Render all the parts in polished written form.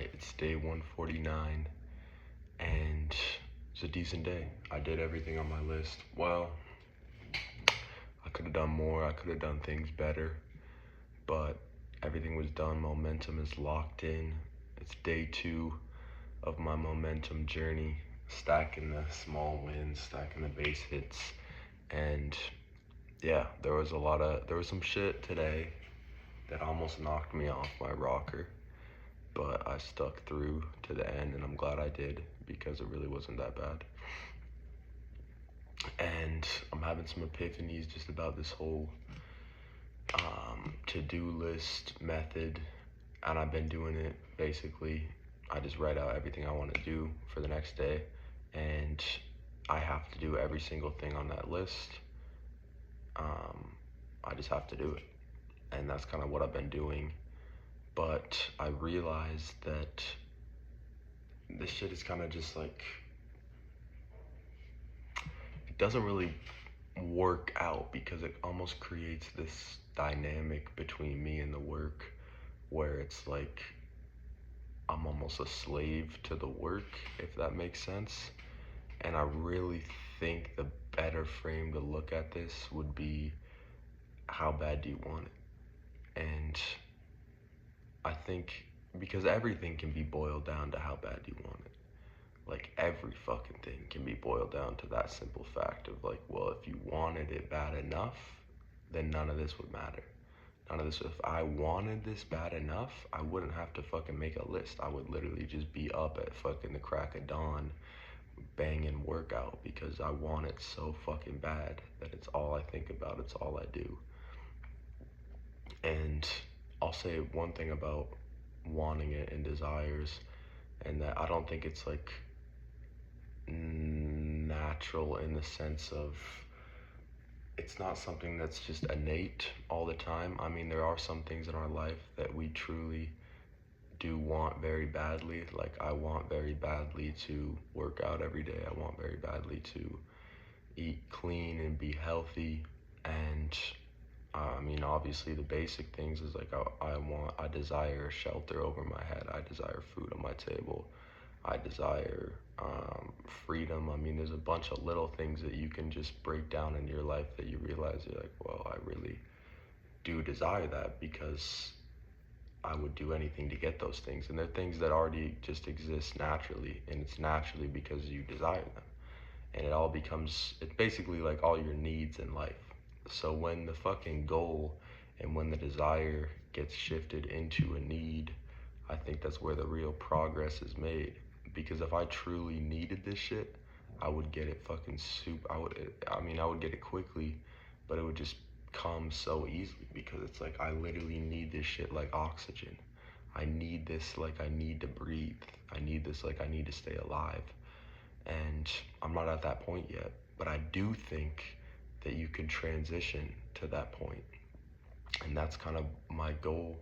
Alright, it's day 149, and it's a decent day. I did everything on my list. Well, I could have done more, I could have done things better, but everything was done. Momentum is locked in. It's day 2 of my momentum journey, stacking the small wins, stacking the base hits, and yeah, there was some shit today that almost knocked me off my rocker. But I stuck through to the end, and I'm glad I did because it really wasn't that bad. And I'm having some epiphanies just about this whole to-do list method, and I've been doing it basically. I just write out everything I want to do for the next day, and I have to do every single thing on that list. I just have to do it, and that's kind of what I've been doing. But I realized that this shit is kind of just like, it doesn't really work out because it almost creates this dynamic between me and the work where it's like I'm almost a slave to the work, if that makes sense. And I really think the better frame to look at this would be, how bad do you want it? And I think because everything can be boiled down to how bad you want it. Like every fucking thing can be boiled down to that simple fact of like, well, if you wanted it bad enough, then none of this would matter. None of this, if I wanted this bad enough, I wouldn't have to fucking make a list. I would literally just be up at fucking the crack of dawn banging workout because I want it so fucking bad that it's all I think about, it's all I do. And I'll say one thing about wanting it and desires, and that I don't think it's like natural in the sense of it's not something that's just innate all the time. I mean, there are some things in our life that we truly do want very badly. Like I want very badly to work out every day. I want very badly to eat clean and be healthy. And I mean, obviously the basic things is like I desire shelter over my head. I desire food on my table. I desire freedom. I mean, there's a bunch of little things that you can just break down in your life that you realize you're like, well, I really do desire that because I would do anything to get those things. And they're things that already just exist naturally, and it's naturally because you desire them. And it all becomes, it's basically like all your needs in life. So when the fucking goal and when the desire gets shifted into a need, I think that's where the real progress is made. Because if I truly needed this shit, I would get it fucking I would get it quickly, but it would just come so easily because it's like I literally need this shit like oxygen. I need this like I need to breathe. I need this like I need to stay alive. And I'm not at that point yet, but I do think that you can transition to that point. And that's kind of my goal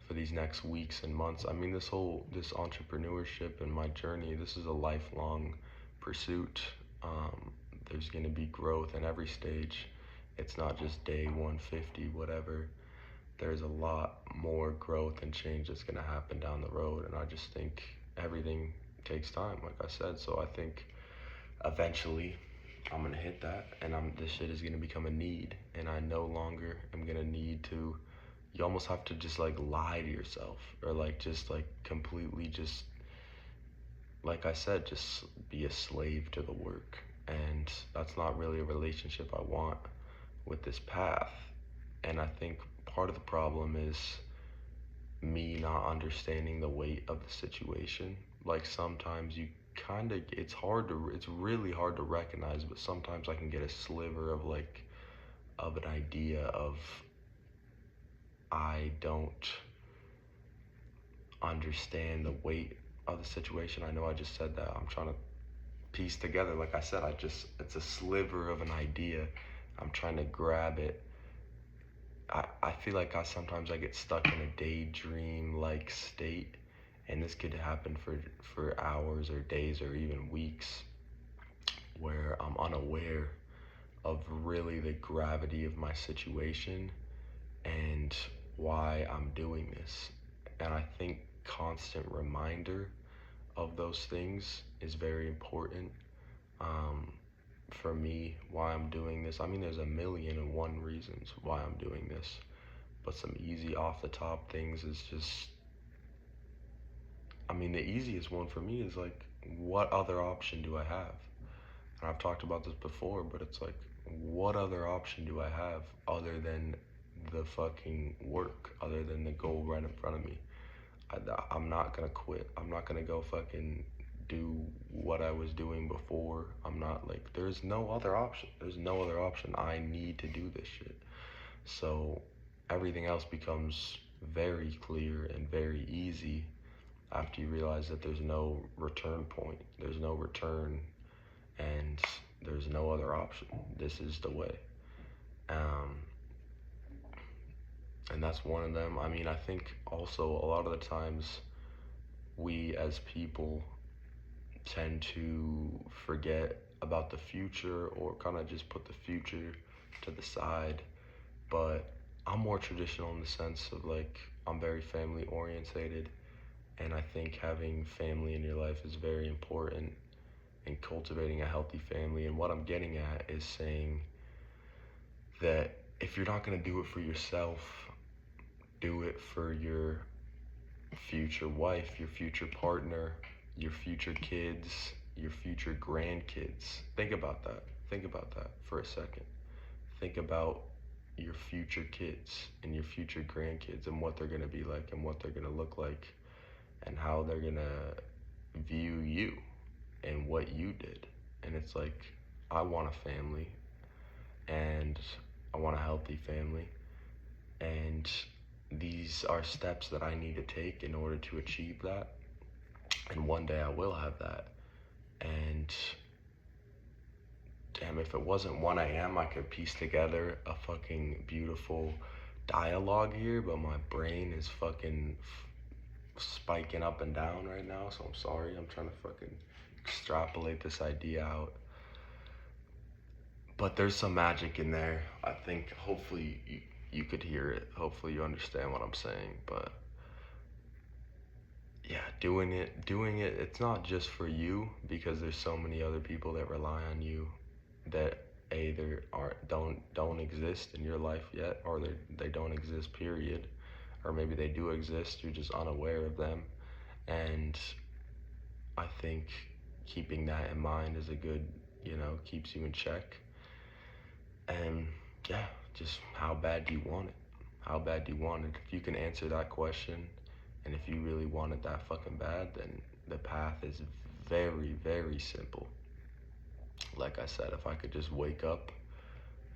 for these next weeks and months. I mean, this entrepreneurship and my journey, this is a lifelong pursuit. There's going to be growth in every stage. It's not just day 150, whatever. There's a lot more growth and change that's going to happen down the road. And I just think everything takes time, like I said. So I think eventually I'm going to hit that, and this shit is going to become a need. And I no longer am going to need to, you almost have to just like lie to yourself, or like just like completely just, like I said, just be a slave to the work. And that's not really a relationship I want with this path. And I think part of the problem is me not understanding the weight of the situation. Like sometimes you kind of, it's really hard to recognize, but sometimes I can get a sliver of like, of an idea of, I don't understand the weight of the situation. I know I just said that. I'm trying to piece together. Like I said, it's a sliver of an idea. I'm trying to grab it. I feel like sometimes I get stuck in a daydream-like state, and this could happen for hours or days or even weeks, where I'm unaware of really the gravity of my situation and why I'm doing this. And I think constant reminder of those things is very important. Um, for me, why I'm doing this, I mean, there's a million and one reasons why I'm doing this, but some easy off the top things is just, I mean, the easiest one for me is like, what other option do I have? And I've talked about this before, but it's like, what other option do I have other than the fucking work, other than the goal right in front of me? I'm not gonna quit. I'm not gonna go fucking do what I was doing before. I'm not like, there's no other option. There's no other option. I need to do this shit. So everything else becomes very clear and very easy after you realize that there's no return point. There's no return and there's no other option. This is the way. Um, and that's one of them. I mean, I think also a lot of the times we as people tend to forget about the future or kind of just put the future to the side. But I'm more traditional in the sense of like, I'm very family orientated, and I think having family in your life is very important in cultivating a healthy family. And what I'm getting at is saying that if you're not going to do it for yourself, do it for your future wife, your future partner, your future kids, your future grandkids. Think about that. Think about that for a second. Think about your future kids and your future grandkids and what they're going to be like and what they're going to look like and how they're going to view you and what you did. And it's like, I want a family and I want a healthy family. And these are steps that I need to take in order to achieve that. And one day I will have that. And damn, if it wasn't 1 a.m., I could piece together a fucking beautiful dialogue here, but my brain is fucking spiking up and down right now, so I'm sorry. I'm trying to fucking extrapolate this idea out. But there's some magic in there. I think hopefully you could hear it. Hopefully you understand what I'm saying. But yeah, doing it, it's not just for you, because there's so many other people that rely on you that either don't exist in your life yet, or they don't exist, period. Or maybe they do exist, you're just unaware of them. And I think keeping that in mind is a good, keeps you in check. And yeah, just how bad do you want it? How bad do you want it? If you can answer that question, and if you really want it that fucking bad, then the path is very, very simple. Like I said, if I could just wake up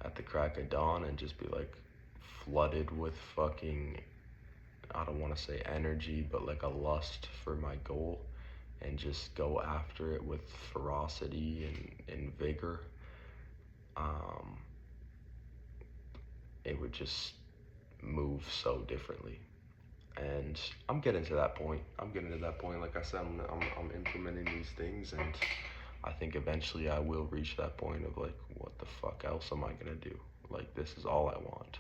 at the crack of dawn and just be like flooded with fucking, I don't want to say energy, but like a lust for my goal, and just go after it with ferocity and vigor, it would just move so differently. And I'm getting to that point. Like I said, I'm implementing these things, and I think eventually I will reach that point of like, what the fuck else am I gonna do? Like, this is all I want.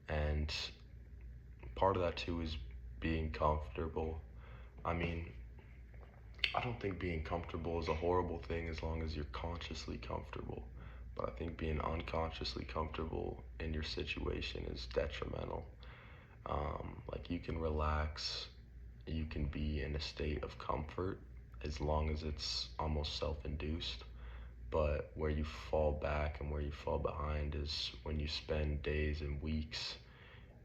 And part of that too is being comfortable. I mean, I don't think being comfortable is a horrible thing as long as you're consciously comfortable. But I think being unconsciously comfortable in your situation is detrimental. Like, you can relax, you can be in a state of comfort as long as it's almost self-induced. But where you fall back and where you fall behind is when you spend days and weeks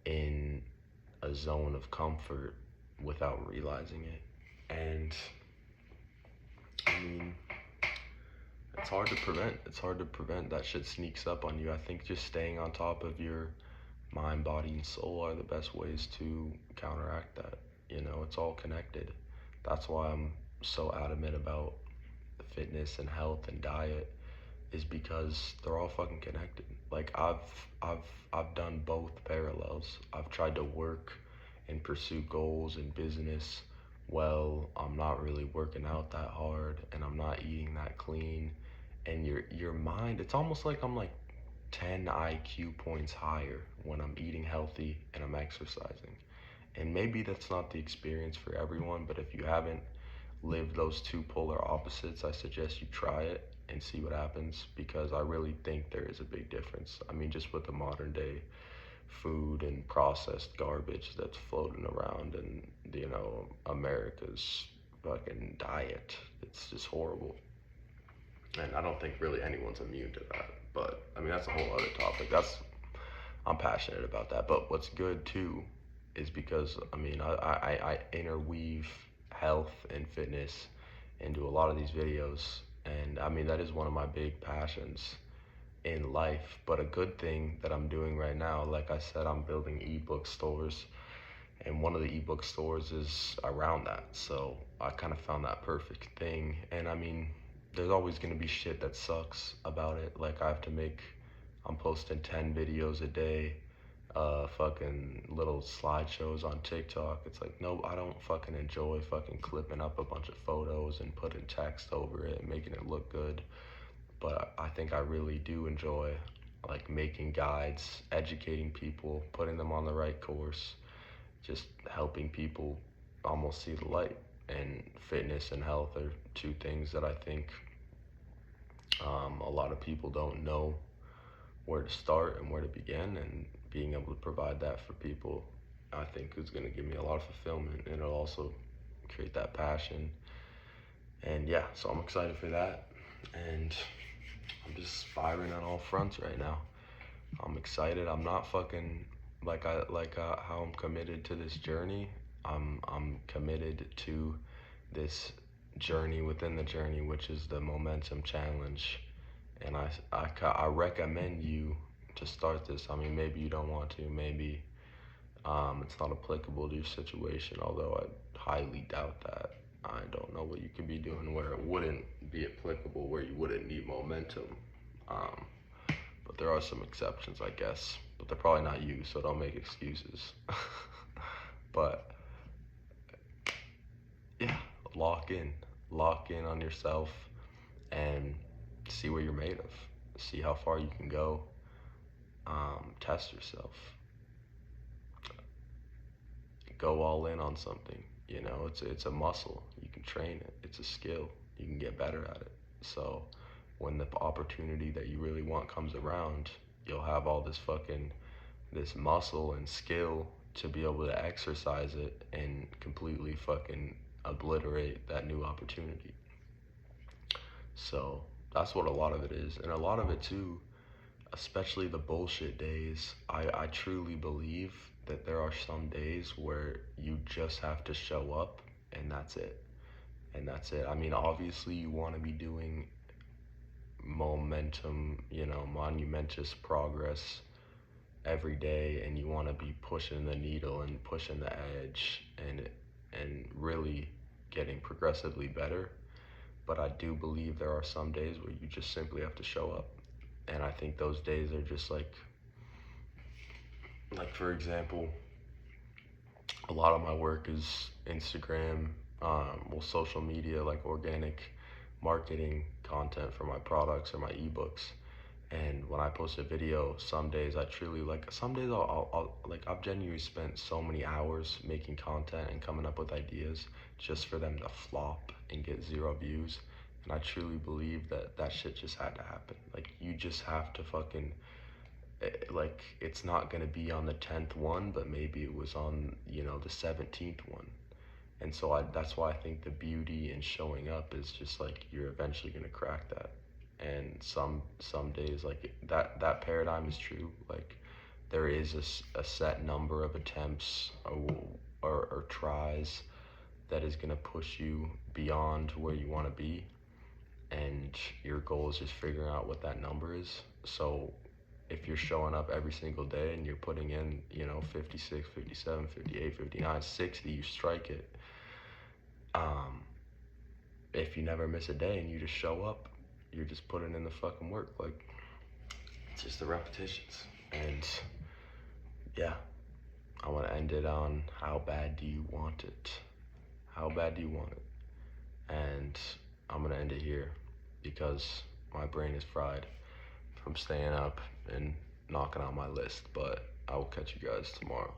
in a zone of comfort without realizing it. And I mean, it's hard to prevent. It's hard to prevent. That shit sneaks up on you. I think just staying on top of your mind, body, and soul are the best ways to counteract that. It's all connected. That's why I'm so adamant about fitness and health and diet, is because they're all fucking connected. Like, I've done both parallels. I've tried to work and pursue goals in business. Well, I'm not really working out that hard, and I'm not eating that clean. And your mind, it's almost like I'm like 10 IQ points higher when I'm eating healthy and I'm exercising. And maybe that's not the experience for everyone, but if you haven't lived those two polar opposites, I suggest you try it and see what happens, because I really think there is a big difference. I mean, just with the modern day food and processed garbage that's floating around, and America's fucking diet, it's just horrible. And I don't think really anyone's immune to that, but I mean, that's a whole other topic. I'm passionate about that. But what's good too is because I mean, I interweave health and fitness into a lot of these videos, and I mean, that is one of my big passions in life. But a good thing that I'm doing right now, like I said, I'm building ebook stores, and one of the ebook stores is around that. So I kind of found that perfect thing. And I mean, there's always going to be shit that sucks about it. Like I'm posting 10 videos a day, fucking little slideshows on TikTok. It's like, no, I don't fucking enjoy fucking clipping up a bunch of photos and putting text over it and making it look good. But I think I really do enjoy like making guides, educating people, putting them on the right course, just helping people almost see the light. And fitness and health are two things that I think a lot of people don't know where to start and where to begin, and being able to provide that for people, I think, is going to give me a lot of fulfillment, and it'll also create that passion. And yeah, so I'm excited for that, and I'm just firing on all fronts right now. I'm excited. I'm not fucking how I'm committed to this journey. I'm committed to this journey within the journey, which is the Momentum Challenge. And I recommend you to start this. I mean, maybe you don't want to. Maybe it's not applicable to your situation, although I highly doubt that. I don't know what you could be doing where it wouldn't be applicable, where you wouldn't need momentum. But there are some exceptions, I guess. But they're probably not you, so don't make excuses. But yeah, lock in. Lock in on yourself and see what you're made of. See how far you can go. Test yourself. Go all in on something. You know, it's a muscle. You can train it. It's a skill. You can get better at it. So when the opportunity that you really want comes around, you'll have all this muscle and skill to be able to exercise it and completely fucking obliterate that new opportunity. So that's what a lot of it is. And a lot of it too, especially the bullshit days, I truly believe that there are some days where you just have to show up, and that's it. And that's it. I mean, obviously you want to be doing momentum, monumentous progress every day, and you want to be pushing the needle and pushing the edge and really getting progressively better. But I do believe there are some days where you just simply have to show up. And I think those days are just like for example, a lot of my work is Instagram, social media, like organic marketing content for my products or my ebooks. And when I post a video, some days I truly some days I've genuinely spent so many hours making content and coming up with ideas just for them to flop and get 0 views. And I truly believe that shit just had to happen. Like, you just have to fucking, it's not gonna be on the 10th one, but maybe it was on, the 17th one. And so that's why I think the beauty in showing up is just like, you're eventually gonna crack that. And some days, like, that paradigm is true. Like, there is a set number of attempts or tries that is gonna push you beyond where you wanna be. And your goal is just figuring out what that number is. So if you're showing up every single day and you're putting in, 56, 57, 58, 59, 60, you strike it. If you never miss a day and you just show up, you're just putting in the fucking work. Like, it's just the repetitions. And yeah, I want to end it on, how bad do you want it? How bad do you want it? And I'm going to end it here because my brain is fried from staying up and knocking out my list. But I will catch you guys tomorrow.